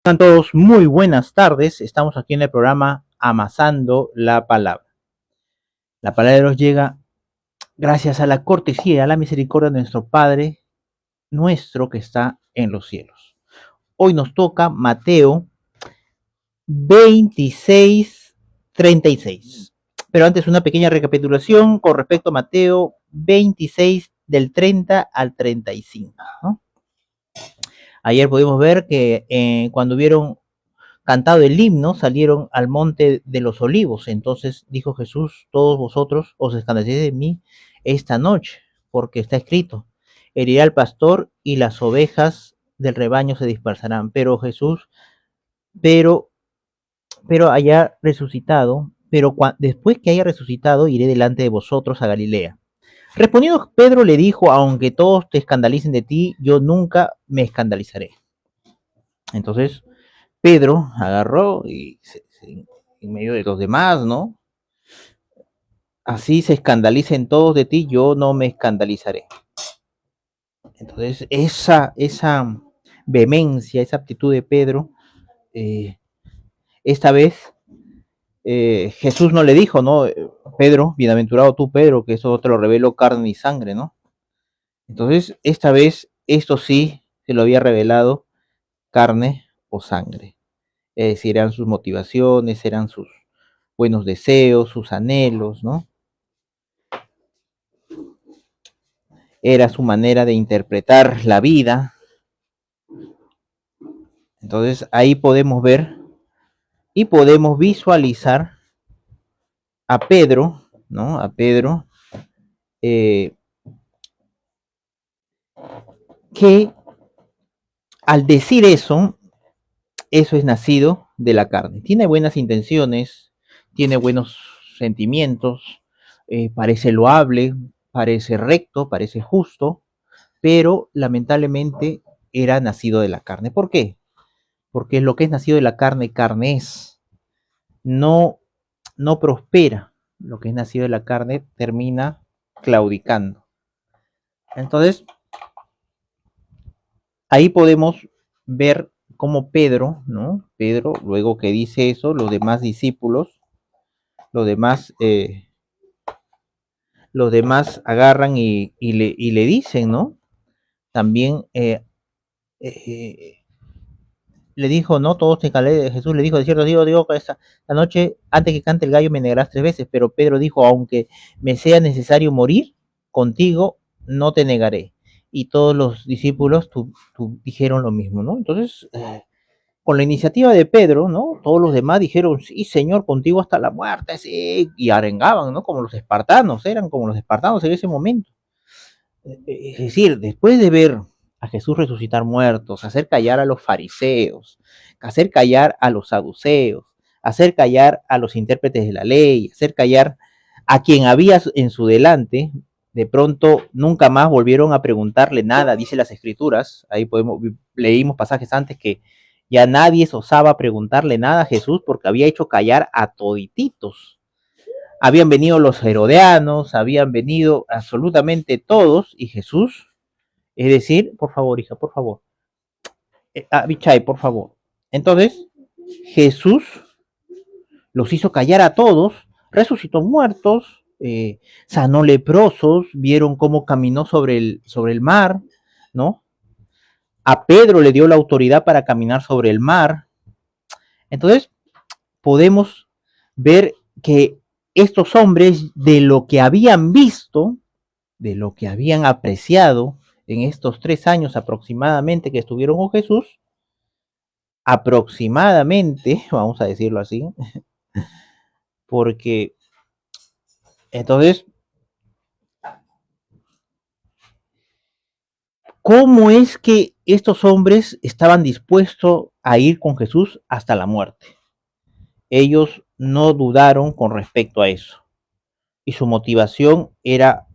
Sean todos muy buenas tardes. Estamos aquí en el programa Amasando la Palabra. La palabra nos llega gracias a la cortesía y a la misericordia de nuestro Padre nuestro que está en los cielos. Hoy nos toca Mateo 26:36. Pero antes una pequeña recapitulación con respecto a Mateo 26 del 30 al 35, ¿no? Ayer pudimos ver que cuando hubieron cantado el himno, salieron al monte de los olivos. Entonces dijo Jesús: todos vosotros os escandalizáis de mí esta noche, porque está escrito: herirá al pastor y las ovejas del rebaño se dispersarán. Pero haya resucitado, después que haya resucitado, iré delante de vosotros a Galilea. Respondiendo Pedro le dijo: aunque todos te escandalicen de ti, yo nunca me escandalizaré. Entonces Pedro agarró y en medio de los demás, ¿no? Así se escandalicen todos de ti, yo no me escandalizaré. Entonces, esa vehemencia, esa actitud de Pedro, esta vez Jesús no le dijo, ¿no? Pedro, bienaventurado tú, Pedro, que eso te lo reveló carne y sangre, ¿no? Entonces, esta vez, esto sí se lo había revelado carne o sangre. Es decir, eran sus motivaciones, eran sus buenos deseos, sus anhelos, ¿no? Era su manera de interpretar la vida. Entonces ahí podemos ver y podemos visualizar a Pedro, ¿no? A Pedro, eh, que al decir eso es nacido de la carne. Tiene buenas intenciones, tiene buenos sentimientos, parece loable, parece recto, parece justo, pero lamentablemente era nacido de la carne. ¿Por qué? Porque lo que es nacido de la carne, carne es. No, no prospera. Lo que es nacido de la carne termina claudicando. Entonces, ahí podemos ver cómo Pedro, ¿no? Pedro, luego que dice eso, los demás discípulos, los demás, eh, los demás agarran y le dicen, ¿no? También eh, le dijo: no, todos te calé. Jesús le dijo: de cierto digo que esta la noche, antes que cante el gallo, me negarás 3 veces. Pero Pedro dijo: aunque me sea necesario morir, contigo no te negaré. Y todos los discípulos dijeron lo mismo, ¿no? Entonces, con la iniciativa de Pedro, ¿no? Todos los demás dijeron: sí, Señor, contigo hasta la muerte, sí, y arengaban, ¿no? Como los espartanos, eran como los espartanos en ese momento. Es decir, después de ver a Jesús resucitar muertos, hacer callar a los fariseos, hacer callar a los saduceos, hacer callar a los intérpretes de la ley, hacer callar a quien había en su delante, de pronto nunca más volvieron a preguntarle nada, dice las escrituras. Ahí leímos pasajes antes que ya nadie osaba preguntarle nada a Jesús porque había hecho callar a todititos. Habían venido los herodianos, habían venido absolutamente todos, y Jesús, es decir, por favor, hija, por favor, Abichai, por favor. Entonces, Jesús los hizo callar a todos, resucitó muertos, sanó leprosos, vieron cómo caminó sobre el mar, ¿no? A Pedro le dio la autoridad para caminar sobre el mar. Entonces, podemos ver que estos hombres, de lo que habían visto, de lo que habían apreciado en estos 3 años aproximadamente que estuvieron con Jesús, aproximadamente, vamos a decirlo así, porque entonces, ¿cómo es que estos hombres estaban dispuestos a ir con Jesús hasta la muerte? Ellos no dudaron con respecto a eso, y su motivación era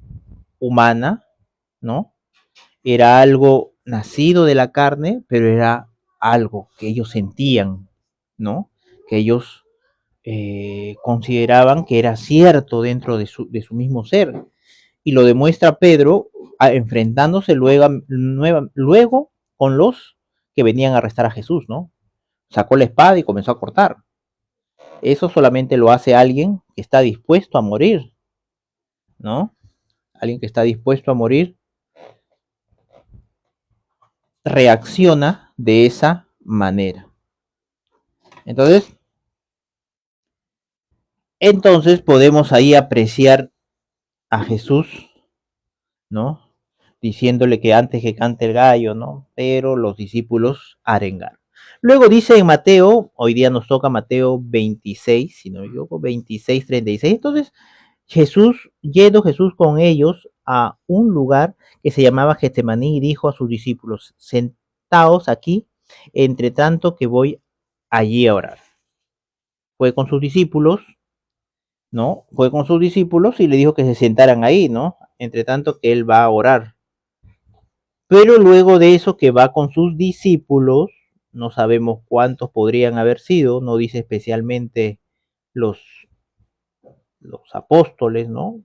humana, ¿no? Era algo nacido de la carne, pero era algo que ellos sentían, ¿no? Que ellos consideraban que era cierto dentro de su mismo ser. Y lo demuestra Pedro enfrentándose luego con los que venían a arrestar a Jesús, ¿no? O sacó la espada y comenzó a cortar. Eso solamente lo hace alguien que está dispuesto a morir, ¿no? Alguien que está dispuesto a morir reacciona de esa manera. Entonces, podemos ahí apreciar a Jesús, ¿no? Diciéndole que antes que cante el gallo, ¿no? Pero los discípulos arengaron. Luego dice en Mateo, hoy día nos toca Mateo 26, si no me equivoco, 26, 36. Entonces, yendo Jesús con ellos a un lugar que se llamaba Getsemaní y dijo a sus discípulos, sentaos aquí, entre tanto que voy allí a orar. Fue con sus discípulos, ¿no? Fue con sus discípulos y le dijo que se sentaran ahí, ¿no? Entre tanto que él va a orar. Pero luego de eso que va con sus discípulos, no sabemos cuántos podrían haber sido, no dice especialmente los, los apóstoles, ¿no?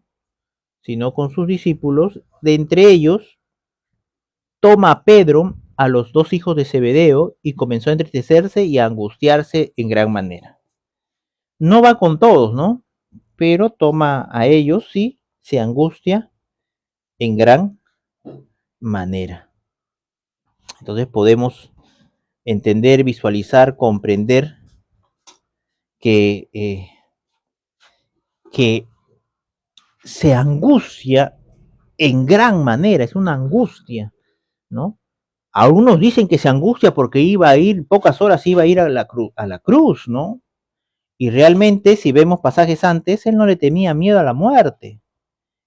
Sino con sus discípulos, de entre ellos toma a Pedro, a los dos hijos de Zebedeo, y comenzó a entristecerse y a angustiarse en gran manera. No va con todos, ¿no? Pero toma a ellos y se angustia en gran manera. Entonces podemos entender, visualizar, comprender que se angustia en gran manera, es una angustia, ¿no? Algunos dicen que se angustia porque iba a ir, pocas horas iba a ir a la cruz, ¿no? Y realmente, si vemos pasajes antes, él no le temía miedo a la muerte,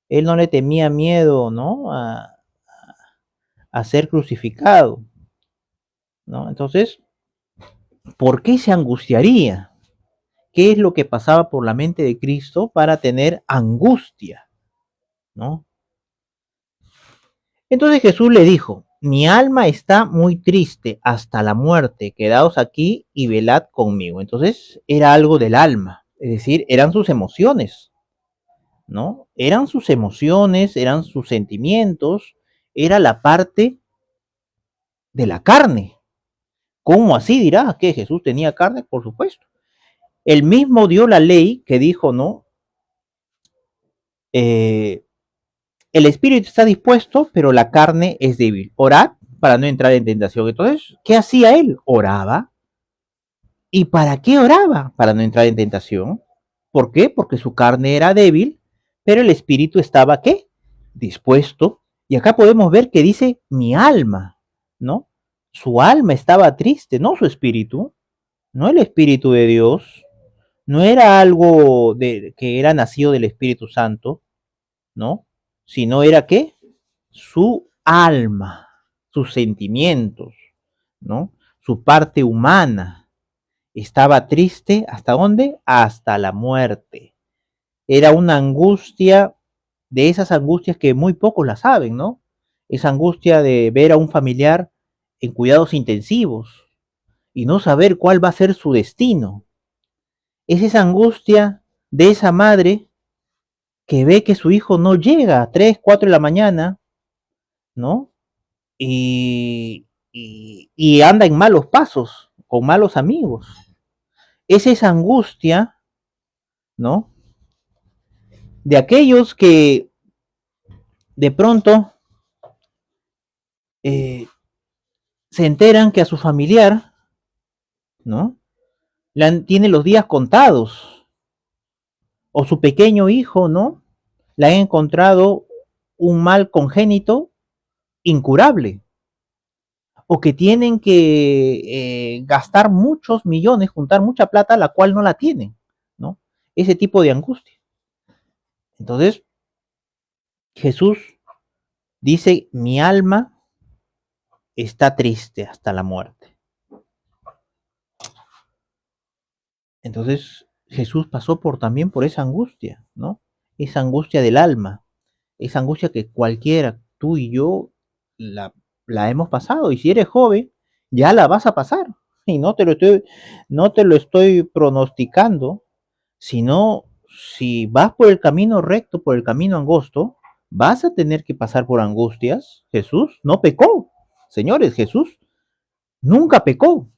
él no le temía miedo, ¿no? A ser crucificado, ¿no? Entonces, ¿por qué se angustiaría? ¿Qué es lo que pasaba por la mente de Cristo para tener angustia, ¿no? Entonces Jesús le dijo, mi alma está muy triste hasta la muerte, quedaos aquí y velad conmigo. Entonces era algo del alma, es decir, eran sus emociones, ¿no? Eran sus emociones, eran sus sentimientos, era la parte de la carne. ¿Cómo así dirás que Jesús tenía carne? Por supuesto. Él mismo dio la ley que dijo, ¿no? El espíritu está dispuesto, pero la carne es débil. Orad para no entrar en tentación. Entonces, ¿qué hacía él? Oraba. ¿Y para qué oraba? Para no entrar en tentación. ¿Por qué? Porque su carne era débil, pero el espíritu estaba, ¿qué? Dispuesto. Y acá podemos ver que dice mi alma, ¿no? Su alma estaba triste, no su espíritu, no el espíritu de Dios, no era algo que era nacido del Espíritu Santo, ¿no? Sino era, ¿qué? Su alma, sus sentimientos, ¿no? Su parte humana. Estaba triste, ¿hasta dónde? Hasta la muerte. Era una angustia, de esas angustias que muy pocos la saben, ¿no? Esa angustia de ver a un familiar en cuidados intensivos y no saber cuál va a ser su destino. Es esa angustia de esa madre que ve que su hijo no llega a 3, 4 de la mañana, ¿no? Y anda en malos pasos, con malos amigos. Es esa angustia, ¿no? De aquellos que de pronto se enteran que a su familiar, ¿no? Tiene los días contados, o su pequeño hijo, ¿no? Le han encontrado un mal congénito incurable, o que tienen que gastar muchos millones, juntar mucha plata, la cual no la tienen, ¿no? Ese tipo de angustia. Entonces, Jesús dice, mi alma está triste hasta la muerte. Entonces, Jesús pasó también por esa angustia, ¿no? Esa angustia del alma, esa angustia que cualquiera, tú y yo, la, la hemos pasado. Y si eres joven, ya la vas a pasar. Y no te lo estoy pronosticando, sino si vas por el camino recto, por el camino angosto, vas a tener que pasar por angustias. Jesús no pecó. Señores, Jesús nunca pecó.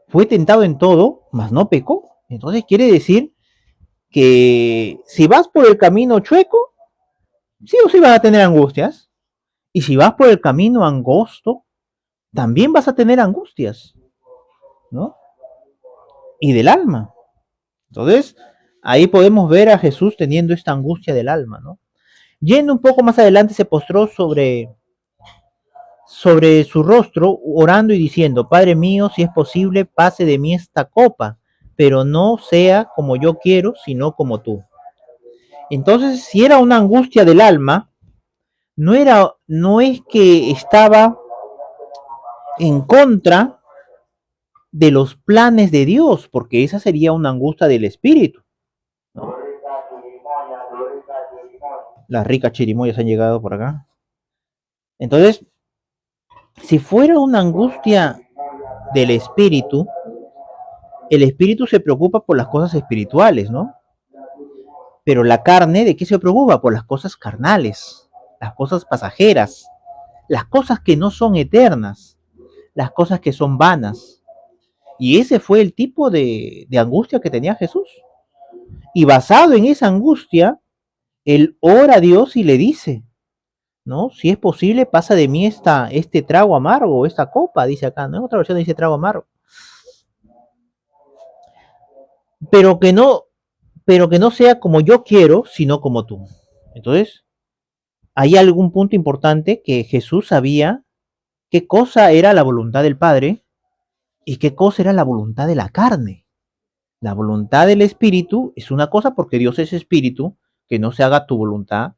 fue tentado en todo, mas no pecó. Entonces quiere decir que si vas por el camino chueco, sí o sí vas a tener angustias. Y si vas por el camino angosto, también vas a tener angustias, ¿no? Y del alma. Entonces, ahí podemos ver a Jesús teniendo esta angustia del alma, ¿no? Yendo un poco más adelante, se postró sobre su rostro, orando y diciendo, Padre mío, si es posible, pase de mí esta copa, pero no sea como yo quiero, sino como tú. Entonces, si era una angustia del alma, no es que estaba en contra de los planes de Dios, porque esa sería una angustia del espíritu, ¿no? Las ricas chirimoyas han llegado por acá. Entonces, si fuera una angustia del espíritu, el espíritu se preocupa por las cosas espirituales, ¿no? Pero la carne, ¿de qué se preocupa? Por las cosas carnales, las cosas pasajeras, las cosas que no son eternas, las cosas que son vanas. Y ese fue el tipo de angustia que tenía Jesús. Y basado en esa angustia, él ora a Dios y le dice, ¿no? Si es posible, pasa de mí este trago amargo, esta copa, dice acá, ¿no? En otra versión dice trago amargo. Pero que no, pero que no sea como yo quiero, sino como tú. Entonces, hay algún punto importante que Jesús sabía qué cosa era la voluntad del Padre y qué cosa era la voluntad de la carne. La voluntad del Espíritu es una cosa porque Dios es Espíritu, que no se haga tu voluntad,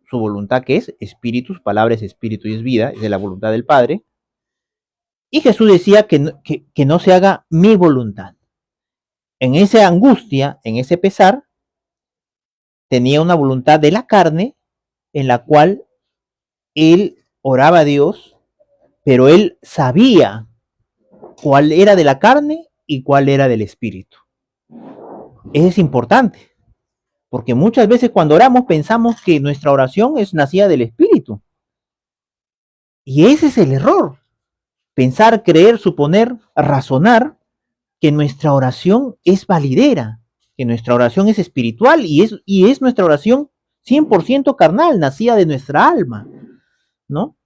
su voluntad que es Espíritu, su palabra es Espíritu y es vida, es de la voluntad del Padre. Y Jesús decía que no se haga mi voluntad. En esa angustia, en ese pesar, tenía una voluntad de la carne en la cual él oraba a Dios, pero él sabía cuál era de la carne y cuál era del espíritu. Eso es importante, porque muchas veces cuando oramos pensamos que nuestra oración es nacida del espíritu. Y ese es el error. Pensar, creer, suponer, razonar que nuestra oración es validera, que nuestra oración es espiritual y es nuestra oración 100% carnal, nacida de nuestra alma, ¿no?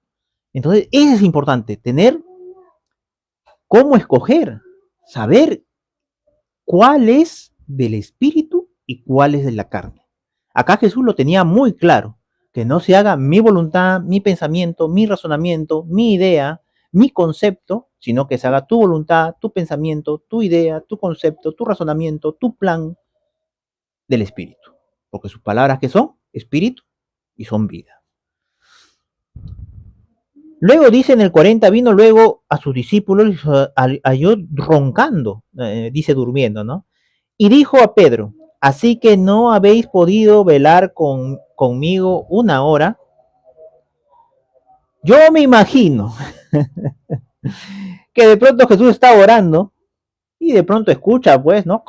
Entonces, eso es importante, tener cómo escoger, saber cuál es del espíritu y cuál es de la carne. Acá Jesús lo tenía muy claro, que no se haga mi voluntad, mi pensamiento, mi razonamiento, mi idea, mi concepto, sino que se haga tu voluntad, tu pensamiento, tu idea, tu concepto, tu razonamiento, tu plan del espíritu. Porque sus palabras que son espíritu y son vida. Luego dice en el 40, vino luego a sus discípulos y halló roncando, dice durmiendo, ¿no? Y dijo a Pedro, así que no habéis podido velar conmigo una hora. Yo me imagino que de pronto Jesús está orando y de pronto escucha, pues, ¿no?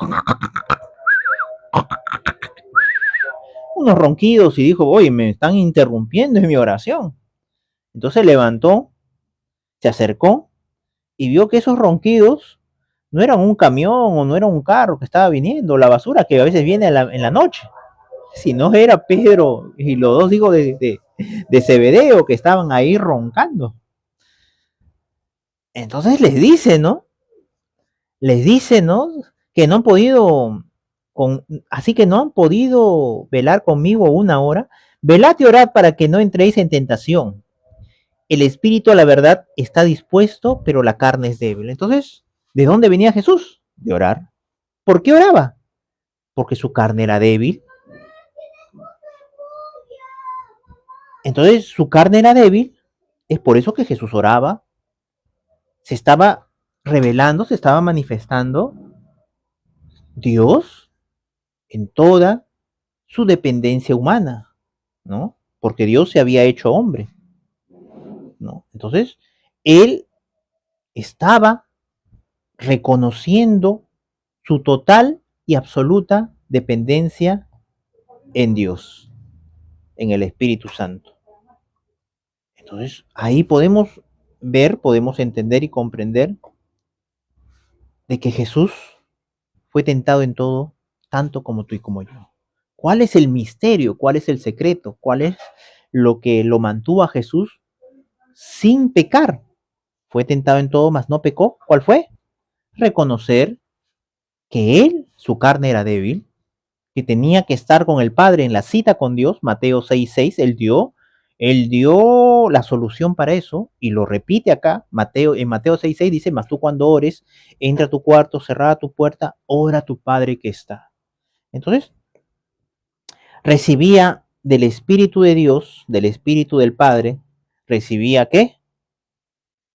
Unos ronquidos y dijo, oye, me están interrumpiendo en mi oración. Entonces levantó, se acercó y vio que esos ronquidos no eran un camión o no era un carro que estaba viniendo, la basura que a veces viene en la noche, sino era Pedro y los dos hijos de Zebedeo que estaban ahí roncando. Entonces les dice, ¿no? Les dice, ¿no? Que no han podido, así que no han podido velar conmigo una hora. Velad y orad para que no entréis en tentación. El espíritu a la verdad está dispuesto, pero la carne es débil. Entonces, ¿de dónde venía Jesús? De orar. ¿Por qué oraba? Porque su carne era débil. Entonces, su carne era débil. Es por eso que Jesús oraba. Se estaba revelando, se estaba manifestando Dios en toda su dependencia humana, ¿no? Porque Dios se había hecho hombre, ¿no? Entonces, él estaba reconociendo su total y absoluta dependencia en Dios, en el Espíritu Santo. Entonces, ahí podemos ver, podemos entender y comprender de que Jesús fue tentado en todo, tanto como tú y como yo. ¿Cuál es el misterio? ¿Cuál es el secreto? ¿Cuál es lo que lo mantuvo a Jesús sin pecar? Fue tentado en todo, mas no pecó. ¿Cuál fue? Reconocer que él, su carne era débil, que tenía que estar con el Padre en la cita con Dios, Mateo 6:6, él dio la solución para eso y lo repite acá, en Mateo 6:6 dice, mas tú cuando ores, entra a tu cuarto, cerrada tu puerta, ora a tu Padre que está. Entonces, recibía del Espíritu de Dios, del Espíritu del Padre, recibía ¿qué?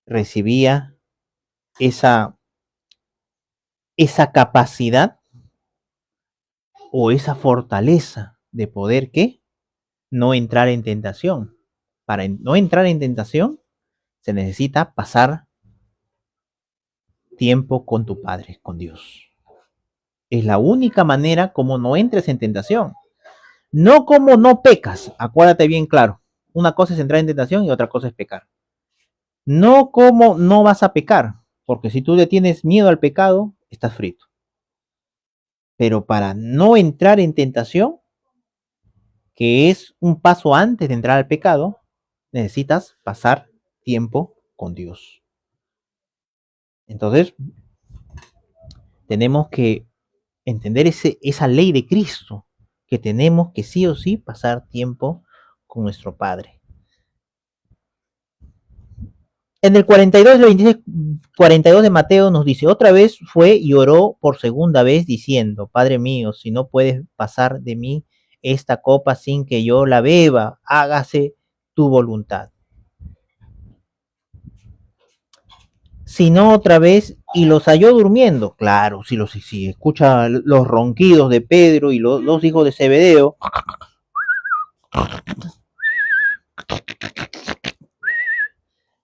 Recibía esa, esa capacidad o esa fortaleza de poder ¿qué? No entrar en tentación. Para no entrar en tentación, se necesita pasar tiempo con tu Padre, con Dios. Es la única manera como no entres en tentación. No como no pecas, acuérdate bien claro. Una cosa es entrar en tentación y otra cosa es pecar. No como no vas a pecar, porque si tú le tienes miedo al pecado, estás frito. Pero para no entrar en tentación, que es un paso antes de entrar al pecado, necesitas pasar tiempo con Dios. Entonces, tenemos que entender esa ley de Cristo, que tenemos que sí o sí pasar tiempo con nuestro Padre. En el 42, el 26, 42 de Mateo nos dice, otra vez fue y oró por segunda vez diciendo, Padre mío, si no puedes pasar de mí esta copa sin que yo la beba, hágase tu voluntad. Sino otra vez y los halló durmiendo. Claro, si escucha los ronquidos de Pedro y los dos hijos de Zebedeo,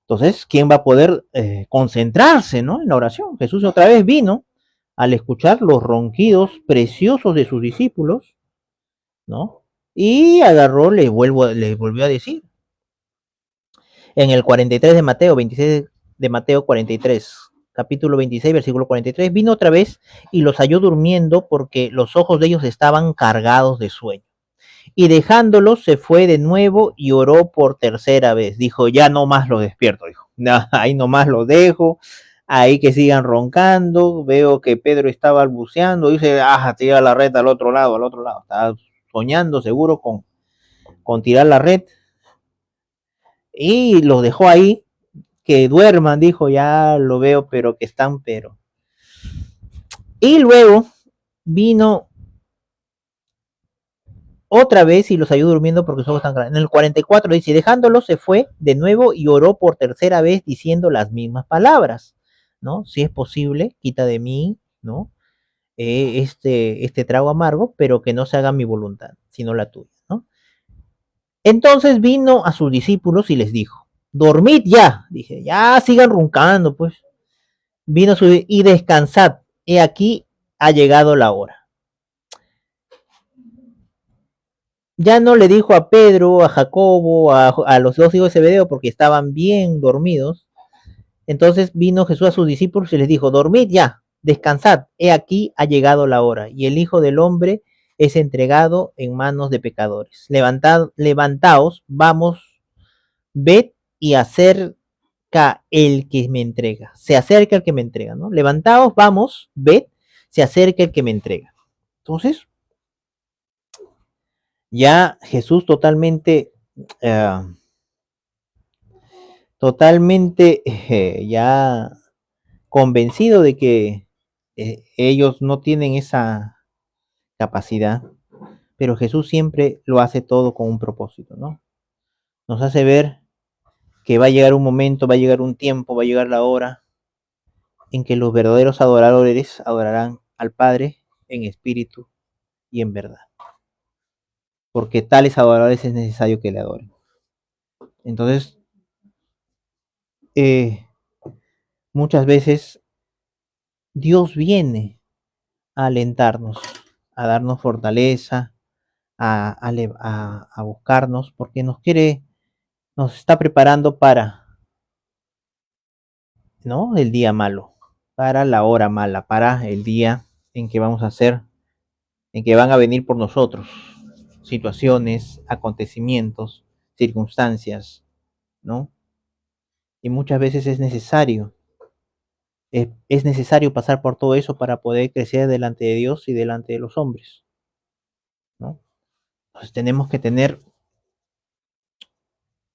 entonces, ¿quién va a poder concentrarse, ¿no? En la oración? Jesús otra vez vino al escuchar los ronquidos preciosos de sus discípulos, ¿no? Y agarró, le volvió a decir. En el 43 de Mateo, 26 de Mateo 43, capítulo 26, versículo 43, vino otra vez y los halló durmiendo porque los ojos de ellos estaban cargados de sueño. Y dejándolos se fue de nuevo y oró por tercera vez. Dijo, ya no más los despierto, dijo. No, ahí nomás los dejo, ahí que sigan roncando. Veo que Pedro está balbuceando, dice, tira la red al otro lado, al otro lado. Está soñando seguro con tirar la red. Y los dejó ahí, que duerman, dijo, ya lo veo, pero que están, pero. Y luego vino otra vez y los ayudó durmiendo porque sus ojos están grandes. En el 44 dice, dejándolos se fue de nuevo y oró por tercera vez diciendo las mismas palabras, ¿no? Si es posible, quita de mí, ¿no? Este trago amargo, pero que no se haga mi voluntad, sino la tuya, ¿no? Entonces vino a sus discípulos y les dijo, dormid ya, dije, ya sigan roncando, pues. Vino su y descansad, he aquí ha llegado la hora. Ya no le dijo a Pedro, a Jacobo, a los dos hijos de Zebedeo, porque estaban bien dormidos. Entonces vino Jesús a sus discípulos y les dijo, dormid ya, descansad, he aquí ha llegado la hora, y el Hijo del Hombre es entregado en manos de pecadores. Levantaos, vamos, ved y acerca el que me entrega. Se acerca el que me entrega, ¿no? Levantaos, vamos, ved, se acerca el que me entrega. Entonces, ya Jesús eh, ya convencido de que ellos no tienen esa capacidad, pero Jesús siempre lo hace todo con un propósito, ¿no? Nos hace ver que va a llegar un momento, va a llegar un tiempo, va a llegar la hora en que los verdaderos adoradores adorarán al Padre en espíritu y en verdad, porque tales adoradores es necesario que le adoren. Entonces, eh, muchas veces Dios viene a alentarnos, a darnos fortaleza, a buscarnos, porque nos está preparando para, ¿no? El día malo. para la hora mala, para el día en que vamos a hacer, en que van a venir por nosotros situaciones, acontecimientos, circunstancias, ¿no? Y muchas veces es necesario pasar por todo eso para poder crecer delante de Dios y delante de los hombres, ¿no? Entonces tenemos que tener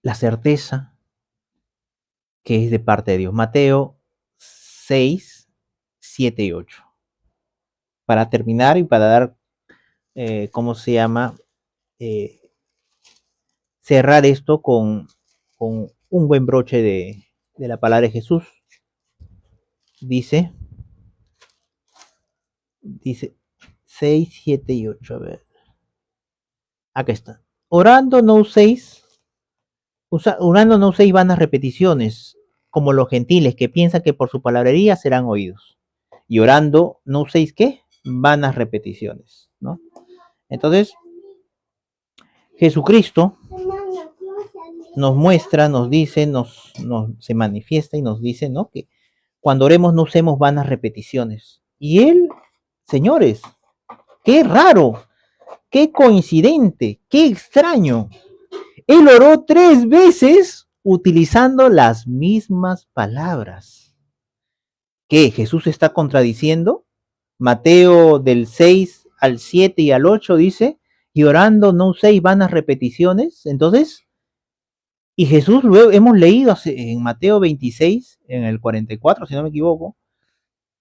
la certeza que es de parte de Dios. Mateo 6, 7 y 8. Para terminar y para dar, ¿cómo se llama? Eh, cerrar esto con un buen broche de la palabra de Jesús. Dice, dice 6, 7 y 8. A ver. Acá está. Orando no uséis, orando no uséis vanas repeticiones, como los gentiles que piensan que por su palabrería serán oídos. Y orando no uséis qué? Vanas repeticiones, ¿no? Entonces, Jesucristo nos muestra, nos dice, se manifiesta y nos dice, ¿no? Que cuando oremos no usemos vanas repeticiones. Y él, señores, qué raro, qué coincidente, qué extraño. Él oró 3 veces utilizando las mismas palabras. ¿Qué? ¿Jesús está contradiciendo? Mateo del 6 al 7 y al 8 dice, y orando no uséis vanas repeticiones. Entonces, y Jesús luego hemos leído en Mateo 26, en el 44, si no me equivoco,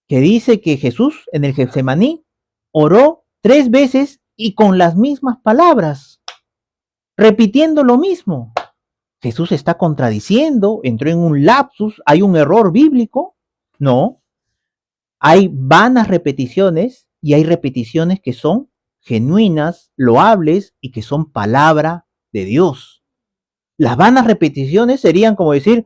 que dice que Jesús en el Getsemaní oró 3 veces y con las mismas palabras, repitiendo lo mismo. Jesús está contradiciendo, entró en un lapsus, hay un error bíblico. No, hay vanas repeticiones y hay repeticiones que son genuinas, loables y que son palabra de Dios. Las vanas repeticiones serían como decir,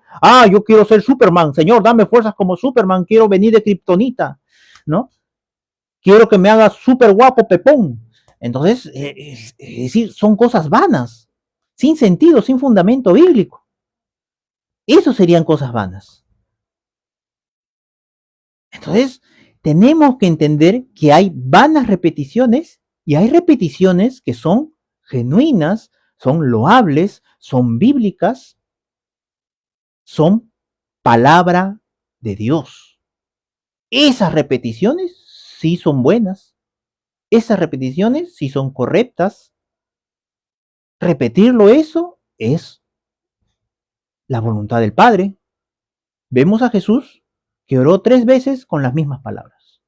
yo quiero ser Superman, Señor, dame fuerzas como Superman, quiero venir de Kryptonita, ¿no? Quiero que me hagas súper guapo, Pepón. Entonces, es decir, son cosas vanas, sin sentido, sin fundamento bíblico. Eso serían cosas vanas. Entonces, tenemos que entender que hay vanas repeticiones y hay repeticiones que son genuinas, son loables, son bíblicas, son palabra de Dios. Esas repeticiones sí son buenas, esas repeticiones sí son correctas. Repetirlo eso es la voluntad del Padre. Vemos a Jesús que oró 3 veces con las mismas palabras.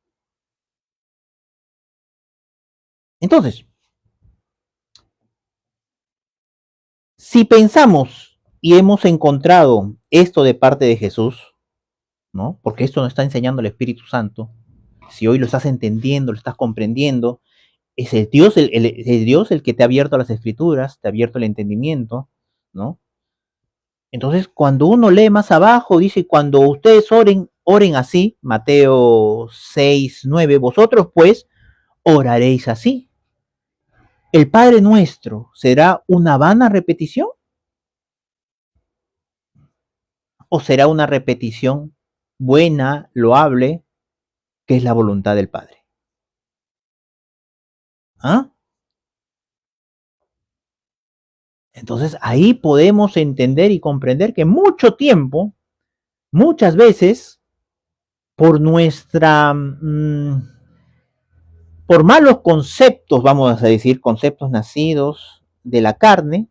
Entonces, si pensamos y hemos encontrado esto de parte de Jesús, ¿no? Porque esto nos está enseñando el Espíritu Santo. Si hoy lo estás entendiendo, lo estás comprendiendo, es el Dios el Dios el que te ha abierto las Escrituras, te ha abierto el entendimiento, ¿no? Entonces, cuando uno lee más abajo, dice, cuando ustedes oren, oren así, Mateo 6, 9, vosotros pues oraréis así. ¿El Padre Nuestro será una vana repetición o será una repetición buena, loable, que es la voluntad del Padre? ¿Ah? Entonces ahí podemos entender y comprender que mucho tiempo, muchas veces, por por malos conceptos, vamos a decir, conceptos nacidos de la carne,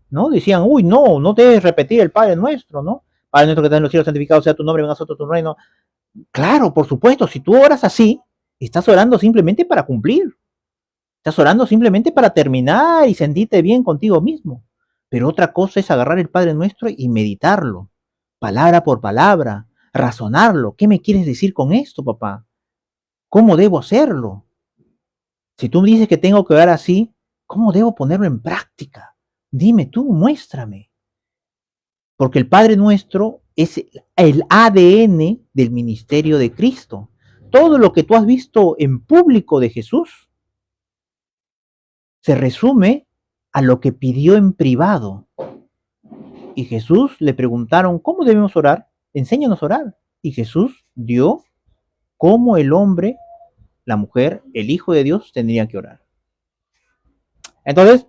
¿no? Decían, uy, no, no debes repetir el Padre Nuestro, ¿no? Padre nuestro que estás en los cielos, santificado sea tu nombre, venga a nosotros tu reino. Claro, por supuesto, si tú oras así, estás orando simplemente para cumplir. Estás orando simplemente para terminar y sentirte bien contigo mismo. Pero otra cosa es agarrar el Padre Nuestro y meditarlo, palabra por palabra, razonarlo. ¿Qué me quieres decir con esto, papá? ¿Cómo debo hacerlo? Si tú me dices que tengo que orar así, ¿cómo debo ponerlo en práctica? Dime tú, muéstrame. Porque el Padre Nuestro es el ADN del ministerio de Cristo. Todo lo que tú has visto en público de Jesús se resume a lo que pidió en privado. Y Jesús le preguntaron, ¿cómo debemos orar? Enséñanos a orar. Y Jesús dio cómo el hombre, la mujer, el Hijo de Dios tendría que orar. Entonces,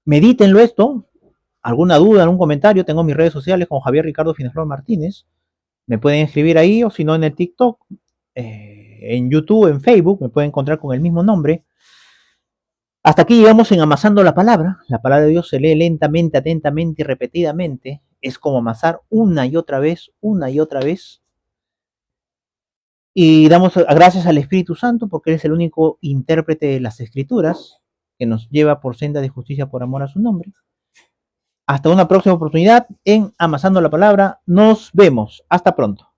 medítenlo esto. ¿Alguna duda, algún comentario? Tengo mis redes sociales con Javier Ricardo Fineflor Martínez. Me pueden escribir ahí o si no en el TikTok, en YouTube, en Facebook, me pueden encontrar con el mismo nombre. Hasta aquí llegamos en amasando la palabra. La palabra de Dios se lee lentamente, atentamente y repetidamente. Es como amasar una y otra vez, una y otra vez. Y damos gracias al Espíritu Santo porque Él es el único intérprete de las Escrituras que nos lleva por senda de justicia por amor a su nombre. Hasta una próxima oportunidad en Amasando la Palabra. Nos vemos. Hasta pronto.